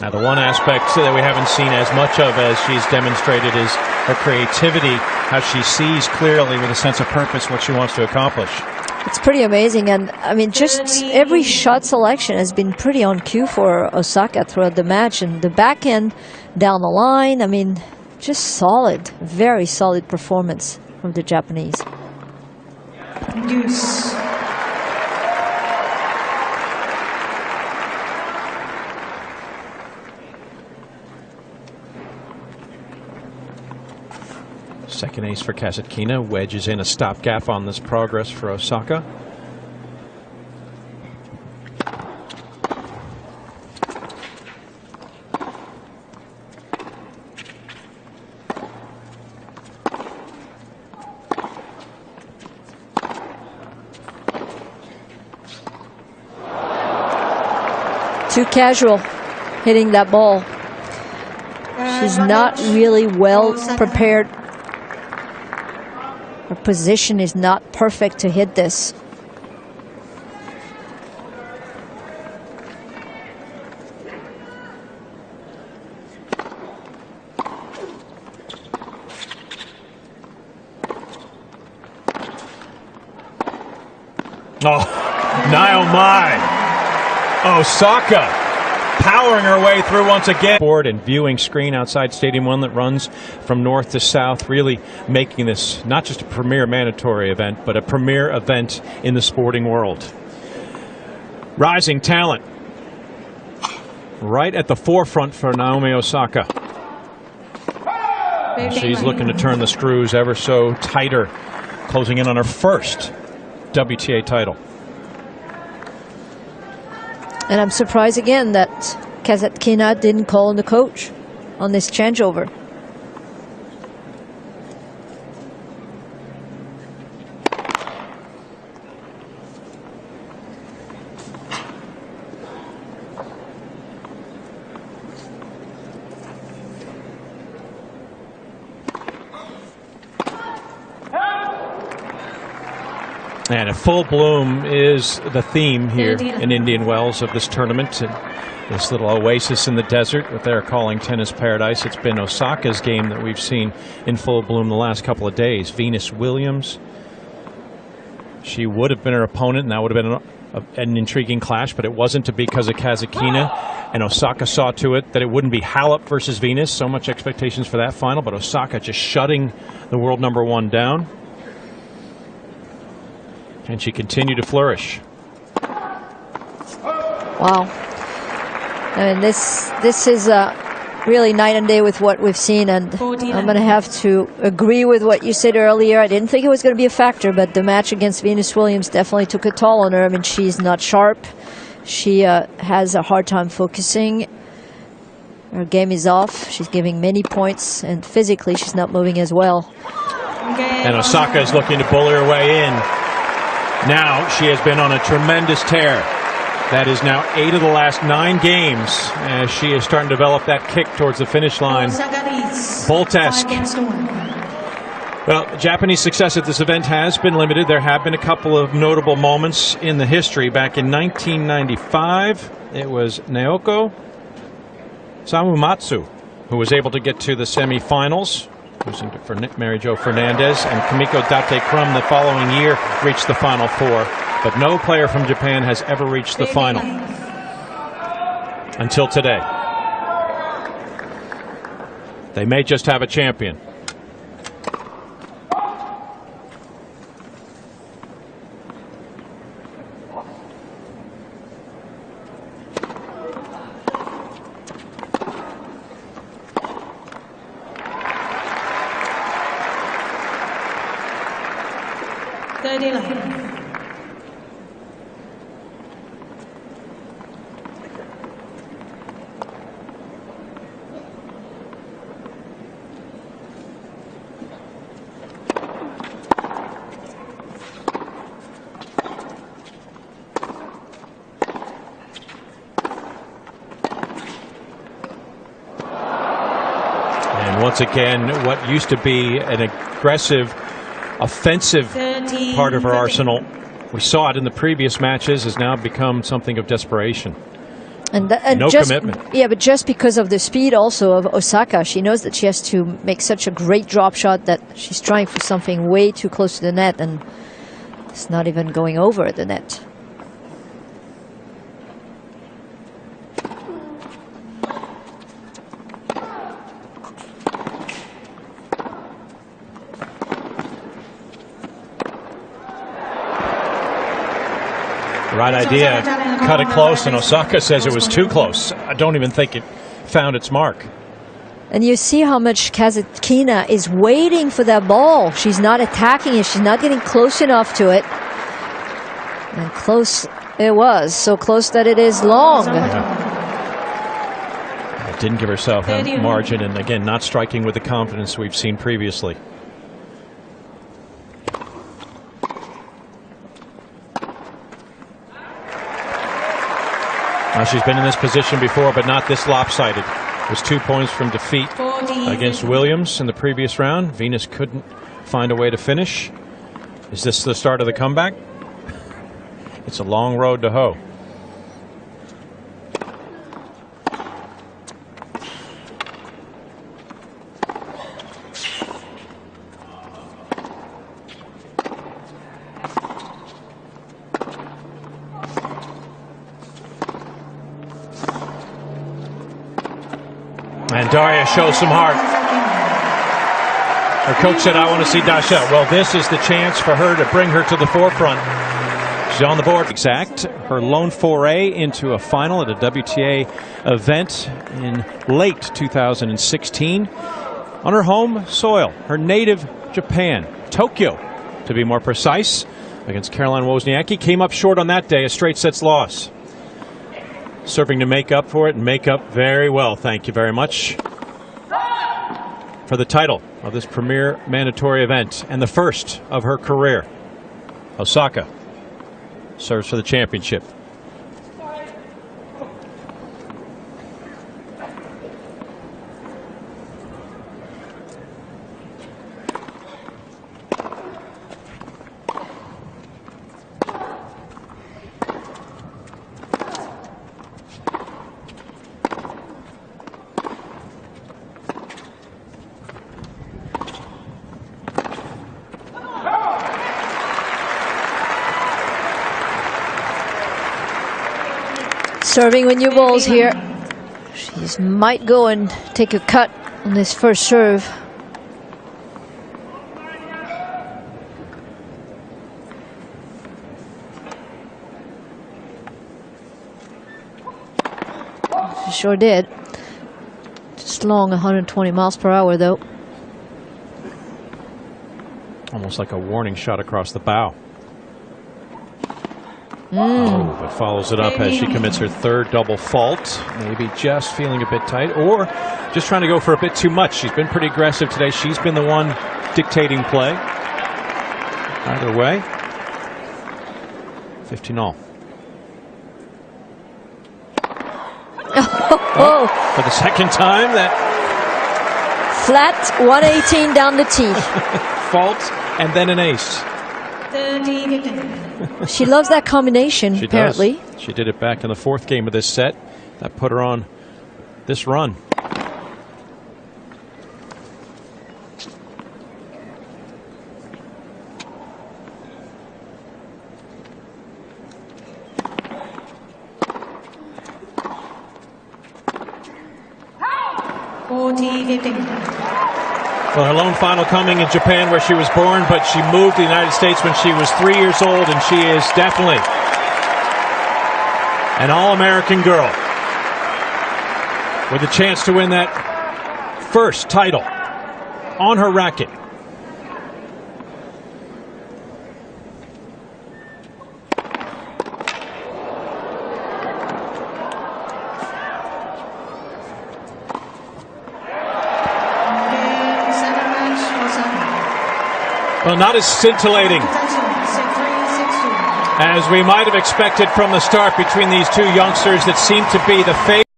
Now, the one aspect that we haven't seen as much of as she's demonstrated is her creativity, how she sees clearly with a sense of purpose what she wants to accomplish. It's pretty amazing, and I mean, just every shot selection has been pretty on cue for Osaka throughout the match, and the backhand down the line, I mean, just solid, very solid performance from the Japanese. Deuce. Second ace for Kasatkina, wedges in a stopgap on this progress for Osaka. Too casual hitting that ball. She's not really well prepared. Her position is not perfect to hit this. Oh, Naomi Osaka powering her way through once again. Board and viewing screen outside Stadium 1 that runs from north to south, really making this not just a premier mandatory event, but a premier event in the sporting world. Rising talent right at the forefront for Naomi Osaka. And she's looking to turn the screws ever so tighter, closing in on her first WTA title. And I'm surprised again that Kasatkina didn't call on the coach on this changeover. And a full bloom is the theme here in Indian Wells of this tournament. And this little oasis in the desert, what they're calling tennis paradise. It's been Osaka's game that we've seen in full bloom the last couple of days. Venus Williams. She would have been her opponent, and that would have been an intriguing clash, but it wasn't because of Kasatkina. And Osaka saw to it that it wouldn't be Halep versus Venus. So much expectations for that final, but Osaka just shutting the world #1 down. And she continued to flourish. Wow. And this is really night and day with what we've seen, and I'm going to have to agree with what you said earlier. I didn't think it was going to be a factor, but the match against Venus Williams definitely took a toll on her. I mean, she's not sharp. She has a hard time focusing. Her game is off. She's giving many points, and physically she's not moving as well. And Osaka is looking to bully her way in. Now she has been on a tremendous tear. That is now 8 of the last 9 games as she is starting to develop that kick towards the finish line. Bolt-esque. Well, Japanese success at this event has been limited. There have been a couple of notable moments in the history. Back in 1995, it was Naoko Samumatsu who was able to get to the semifinals, losing to Mary Jo Fernandez, and Kamiko Date-Krum the following year reached the Final Four. But no player from Japan has ever reached the final until today. They may just have a champion. Once again, what used to be an aggressive, offensive part of her arsenal, we saw it in the previous matches, has now become something of desperation. And no commitment. Yeah, but just because of the speed also of Osaka, she knows that she has to make such a great drop shot that she's trying for something way too close to the net, and it's not even going over the net. Right idea, cut it close, and Osaka says it was too close. I don't even think it found its mark. And you see how much Kasatkina is waiting for that ball. She's not attacking it. She's not getting close enough to it. And close it was. So close that it is long. Yeah. Didn't give herself a margin, and again, not striking with the confidence we've seen previously. She's been in this position before, but not this lopsided. It was 2 points from defeat against Williams in the previous round. Venus couldn't find a way to finish. Is this the start of the comeback? It's a long road to hoe. And Daria shows some heart. Her coach said, I want to see Dasha. Well, this is the chance for her to bring her to the forefront. She's on the board. Exact. Her lone foray into a final at a WTA event in late 2016 on her home soil, her native Japan, Tokyo, to be more precise, against Caroline Wozniacki. Came up short on that day, a straight sets loss. Serving to make up for it, and make up very well, thank you very much, for the title of this premier mandatory event and the first of her career. Osaka serves for the championship. Serving with new balls here. She might go and take a cut on this first serve. She sure did. Just long, 120 miles per hour though. Almost like a warning shot across the bow. Oh, but follows it up as she commits her third double fault. Maybe just feeling a bit tight, or just trying to go for a bit too much. She's been pretty aggressive today. She's been the one dictating play. Either way, 15-all. Oh, for the second time, that flat 118 down the tee. Fault and then an ace. She loves that combination, she apparently. Does. She did it back in the fourth game of this set. That put her on this run. Well, her lone final coming in Japan, where she was born, but she moved to the United States when she was 3 years old, and she is definitely an all-American girl with a chance to win that first title on her racket. Well, not as scintillating as we might have expected from the start between these two youngsters that seem to be the favorite.